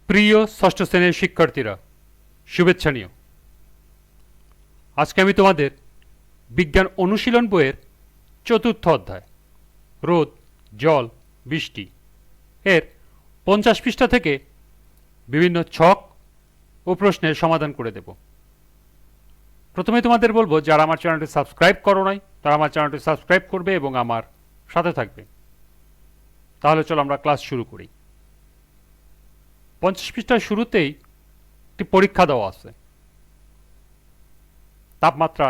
প্রিয় ষষ্ঠ শ্রেণীর শিক্ষার্থীরা, শুভেচ্ছা নিও। আজকে আমি তোমাদের বিজ্ঞান অনুশীলন বইয়ের চতুর্থ অধ্যায় রোদ, জল, বৃষ্টি এর 50 পৃষ্ঠা থেকে বিভিন্ন ছক ও প্রশ্নের সমাধান করে দেব। প্রথমে তোমাদের বলবো, যারা আমার চ্যানেলটি সাবস্ক্রাইব করো নাই তারা আমার চ্যানেলটি সাবস্ক্রাইব করবে এবং আমার সাথে থাকবে। তাহলে চলো আমরা ক্লাস শুরু করি। 50 পৃষ্ঠার শুরুতেই একটি পরীক্ষা দেওয়া আছে। তাপমাত্রা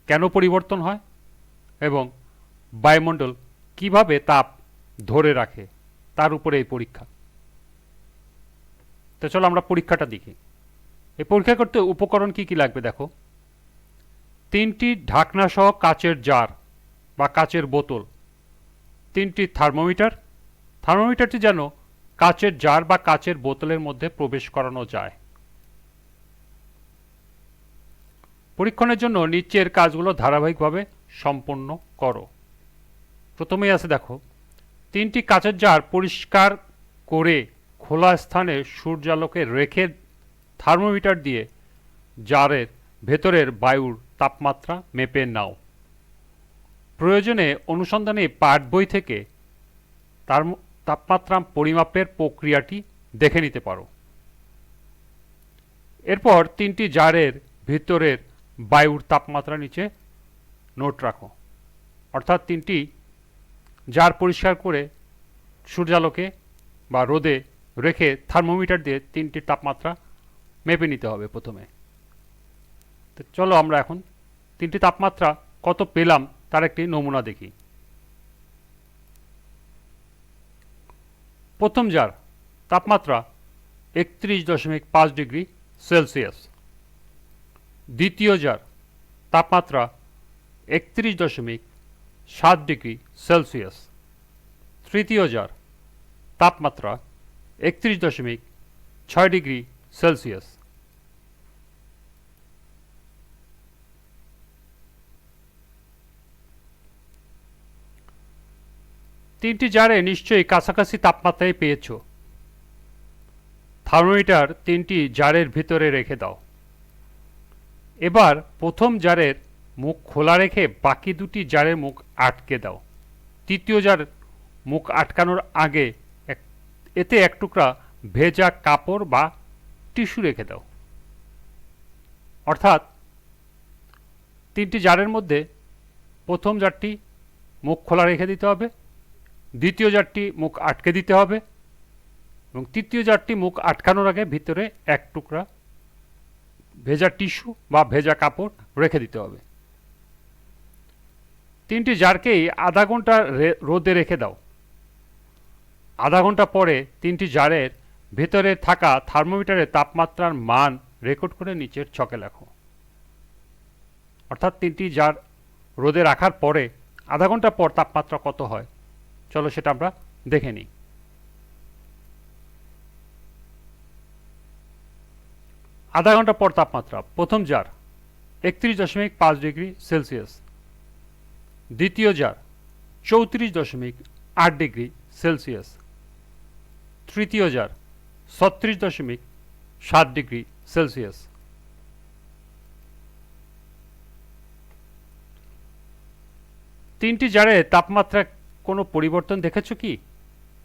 কেন পরিবর্তন হয় এবং বায়ুমণ্ডল কিভাবে তাপ ধরে রাখে তার উপরে এই পরীক্ষা। তো চলো আমরা পরীক্ষাটা দেখি। এই পরীক্ষা করতে উপকরণ কি কি লাগবে দেখো। 3টি ঢাকনা সহ কাচের জার বা কাচের বোতল, 3টি থার্মোমিটার। থার্মোমিটারটি যেন কাচের জার বা কাচের বোতলের মধ্যে প্রবেশ করানো যায়। পরীক্ষণের জন্য নিচের কাজগুলো ধারাবাহিকভাবে সম্পন্ন করো। প্রথমেই আছে দেখো, 3টি কাচের জার পরিষ্কার করে খোলা স্থানে সূর্যালোকে রেখে থার্মোমিটার দিয়ে জারের ভেতরের বায়ুর তাপমাত্রা মেপে নাও। প্রয়োজনে অনুসন্ধানী পাঠ বই থেকে তার তাপমাত্রা পরিমাপের প্রক্রিয়াটি দেখে নিতে পারো। এরপর 3টি জারের ভিতরের বায়ুর তাপমাত্রা নিচে নোট রাখো। অর্থাৎ 3টি জার পরিষ্কার করে সূর্যালোকে বা রোদে রেখে থার্মোমিটার দিয়ে 3টি তাপমাত্রা মেপে নিতে হবে প্রথমে। তো চলো আমরা এখন 3টি তাপমাত্রা কত পেলাম তার একটি নমুনা দেখি। প্রথম জার তাপমাত্রা 31.5 ডিগ্রি সেলসিয়াস। দ্বিতীয় জার তাপমাত্রা 31.7 ডিগ্রি সেলসিয়াস। তৃতীয় জার তাপমাত্রা 31.6 ডিগ্রি সেলসিয়াস। তিনটি জারে নিশ্চয়ই কাছাকাছি তাপমাত্রায় পেয়েছ। থার্মোমিটার 3টি জারের ভিতরে রেখে দাও। এবার প্রথম জারের মুখ খোলা রেখে বাকি 2টি জারের মুখ আটকে দাও। তৃতীয় জার মুখ আটকানোর আগে এতে এক টুকরা ভেজা কাপড় বা টিস্যু রেখে দাও। অর্থাৎ 3টি জারের মধ্যে প্রথম জারটি মুখ খোলা রেখে দিতে হবে, দ্বিতীয় জারটি মুখ আটকে দিতে হবে এবং তৃতীয় জারটি মুখ আটকানোর আগে ভিতরে এক টুকরা ভেজা টিস্যু বা ভেজা কাপড় রেখে দিতে হবে। 3টি জারকেই আধা ঘন্টা রোদে রেখে দাও। আধা ঘন্টা পরে 3টি জারের ভেতরে থাকা থার্মোমিটারের তাপমাত্রার মান রেকর্ড করে নিচের ছকে লেখো। অর্থাৎ 3টি জার রোদে রাখার পরে আধা ঘন্টা পর তাপমাত্রা কত হয় চলো সেটা আমরা দেখে নিই। আধা ঘন্টা পর তাপমাত্রা, প্রথম জার 31.5 ডিগ্রি সেলসিয়াস। দ্বিতীয় জার 34.8 ডিগ্রি সেলসিয়াস। তৃতীয় জার 36.7 ডিগ্রি সেলসিয়াস। তিনটি জারে তাপমাত্রা কোনো পরিবর্তন দেখেছ কি?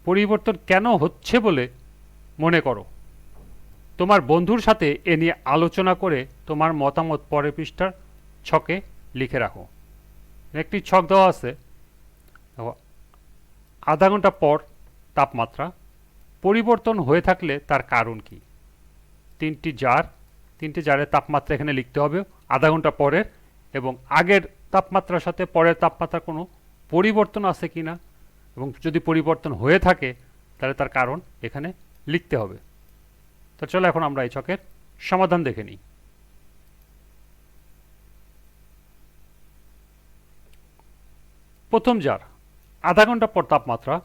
পরিবর্তন কেন হচ্ছে বলে মনে করো? তোমার বন্ধুর সাথে এ নিয়ে আলোচনা করে তোমার মতামত পরের পৃষ্ঠার ছকে লিখে রাখো। একটি ছক দেওয়া আছে, আধা ঘন্টা পর তাপমাত্রা পরিবর্তন হয়ে থাকলে তার কারণ কি? 3টি জারের তাপমাত্রা এখানে লিখতে হবে আধা ঘন্টা পরের এবং আগের তাপমাত্রার সাথে পরের তাপমাত্রার কোনো পরিবর্তন আছে কিনা এবং যদি পরিবর্তন হয়ে থাকে তাহলে তার কারণ এখানে লিখতে হবে। তো চলো এখন আমরা এই ছকের সমাধান দেখে নিই। প্রথম জার আধা ঘন্টা পর তাপমাত্রা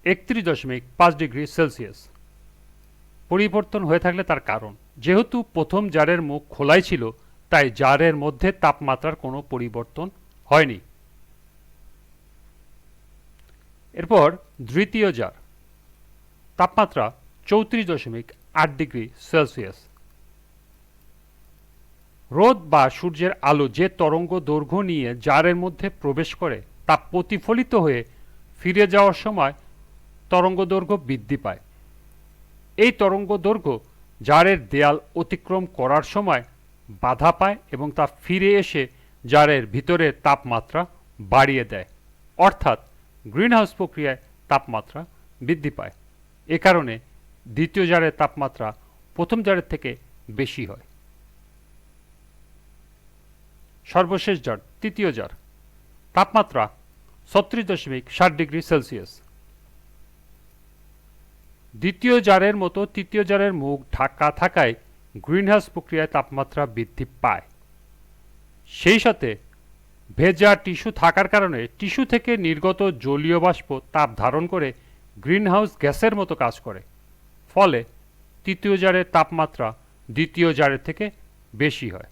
31.5 ডিগ্রি সেলসিয়াস। পরিবর্তন হয়ে থাকলে তার কারণ, যেহেতু প্রথম জারের মুখ খোলাই ছিল তাই জারের মধ্যে তাপমাত্রার কোনো পরিবর্তন হয়নি। এরপর দ্বিতীয় জার তাপমাত্রা 34.8 ডিগ্রি সেলসিয়াস। রোদ বা সূর্যের আলো যে তরঙ্গ দৈর্ঘ্য নিয়ে জারের মধ্যে প্রবেশ করে তা প্রতিফলিত হয়ে ফিরে যাওয়ার সময় তরঙ্গ দৈর্ঘ্য বৃদ্ধি পায়। এই তরঙ্গ দৈর্ঘ্য জারের দেয়াল অতিক্রম করার সময় বাধা পায় এবং তা ফিরে এসে জারের ভিতরের তাপমাত্রা বাড়িয়ে দেয়, অর্থাৎ গ্রিনহাউস প্রক্রিয়ায় তাপমাত্রা বৃদ্ধি পায়। এ কারণে দ্বিতীয় জারের তাপমাত্রা প্রথম জারের থেকে বেশি হয়। সর্বশেষ জার, তৃতীয় জার, তাপমাত্রা 36.7 ডিগ্রি সেলসিয়াস। দ্বিতীয় জারের মতো তৃতীয় জারের মুখ ঢাকা থাকায় গ্রিনহাউস প্রক্রিয়ায় তাপমাত্রা বৃদ্ধি পায়। সেই সাথে ভেজা টিস্যু থাকার কারণে টিস্যু থেকে নির্গত জলীয় বাষ্প তাপ ধারণ করে গ্রিনহাউস গ্যাসের মতো কাজ করে। ফলে তৃতীয় জারের তাপমাত্রা দ্বিতীয় জারের থেকে বেশি হয়।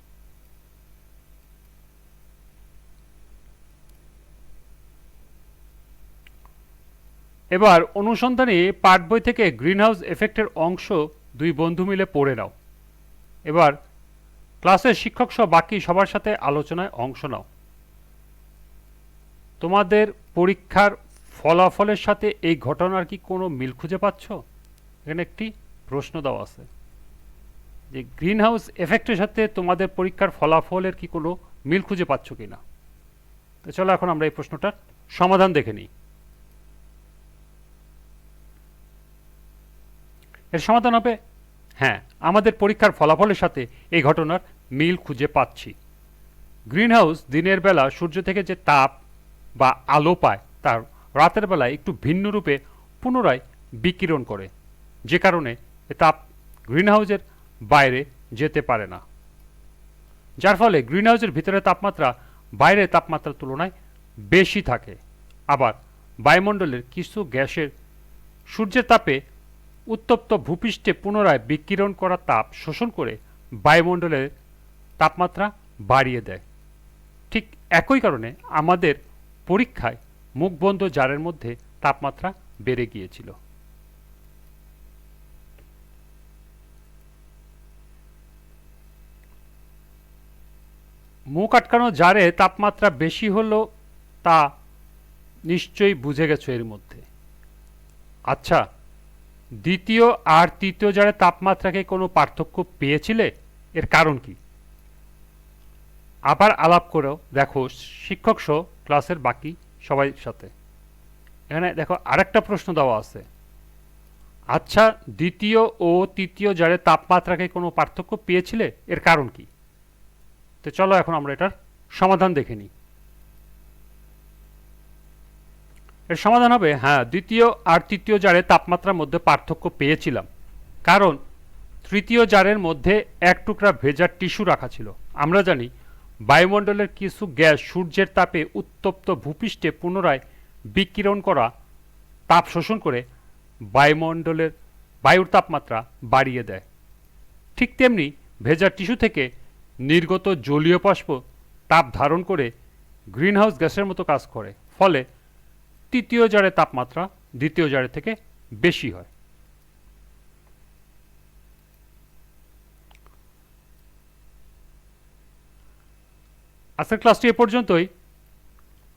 এবার অনুসন্ধানী পাঠ বই থেকে গ্রিনহাউস এফেক্টের অংশ দুই বন্ধু মিলে পড়ে নাও। এবার ক্লাসের শিক্ষক সহ বাকি সবার সাথে আলোচনায় অংশ নাও। তোমাদের পরীক্ষার ফলাফলের সাথে এই ঘটনার কি কোনো মিল খুঁজে পাচ্ছ? এখানে একটি প্রশ্ন দেওয়া আছে যে গ্রিনহাউস এফেক্টের সাথে তোমাদের পরীক্ষার ফলাফলের কি কোনো মিল খুঁজে পাচ্ছ কিনা। তো চলো এখন আমরা এই প্রশ্নটার সমাধান দেখে নিই। এর সমাধান হবে হ্যাঁ, আমাদের পরীক্ষার ফলাফলের সাথে এই ঘটনার মিল খুঁজে পাচ্ছি। গ্রিনহাউস দিনের বেলা সূর্য থেকে যে তাপ বা আলো পায় তার রাতের বেলায় একটু ভিন্ন রূপে পুনরায় বিকিরণ করে, যে কারণে এ তাপ গ্রিনহাউসের বাইরে যেতে পারে না, যার ফলে গ্রিনহাউসের ভিতরে তাপমাত্রা বাইরের তাপমাত্রার তুলনায় বেশি থাকে। আবার বায়ুমণ্ডলের কিছু গ্যাসের সূর্যের তাপে উত্তপ্ত ভূপৃষ্ঠে পুনরায় বিকিরণ করা তাপ শোষণ করে বায়ুমণ্ডলের তাপমাত্রা বাড়িয়ে দেয়। ঠিক একই কারণে আমাদের পরীক্ষায় মুখবন্ধ জারের মধ্যে তাপমাত্রা বেড়ে গিয়েছিল। মুখ আটকানো জারে তাপমাত্রা বেশি হলো তা নিশ্চয়ই বুঝে গেছো এর মধ্যে। আচ্ছা, দ্বিতীয় আর তৃতীয় জারের তাপমাত্রাকে কোনো পার্থক্য পেয়েছিলে? এর কারণ কি? আবার আলাপ করেও দেখো শিক্ষক সহ ক্লাসের বাকি সবাই সাথে। এখানে দেখো আরেকটা প্রশ্ন দেওয়া আছে। আচ্ছা, দ্বিতীয় ও তৃতীয় জারের তাপমাত্রাকে কোনো পার্থক্য পেয়েছিলে? এর কারণ কি? তো চলো এখন আমরা এটার সমাধান দেখে নিই। এর সমাধান হবে হ্যাঁ, দ্বিতীয় আর তৃতীয় জারের তাপমাত্রার মধ্যে পার্থক্য পেয়েছিলাম, কারণ তৃতীয় জারের মধ্যে এক টুকরা ভেজা টিস্যু রাখা ছিল। আমরা জানি বায়ুমণ্ডলের কিছু গ্যাস সূর্যের তাপে উত্তপ্ত ভূপৃষ্ঠে পুনরায় বিকিরণ করা তাপ শোষণ করে বায়ুর তাপমাত্রা বাড়িয়ে দেয়। ঠিক তেমনি ভেজা টিস্যু থেকে নির্গত জলীয় বাষ্প তাপ ধারণ করে গ্রিনহাউস গ্যাসের মতো কাজ করে। ফলে তৃতীয় জারের তাপমাত্রা দ্বিতীয় জারের থেকে বেশি হয়। আজকের ক্লাসটি এ পর্যন্তই।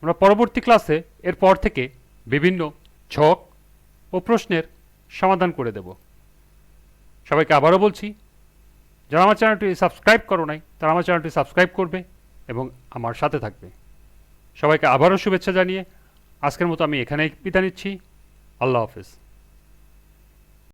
আমরা পরবর্তী ক্লাসে এরপর থেকে বিভিন্ন ছক ও প্রশ্নের সমাধান করে দেব। সবাইকে আবারও বলছি, যারা আমার চ্যানেলটি সাবস্ক্রাইব করো নাই তারা আমার চ্যানেলটি সাবস্ক্রাইব করবে এবং আমার সাথে থাকবে। সবাইকে আবারও শুভেচ্ছা জানিয়ে আজকের মতো আমি এখানেই বিদায় নিচ্ছি। আল্লাহ হাফেজ।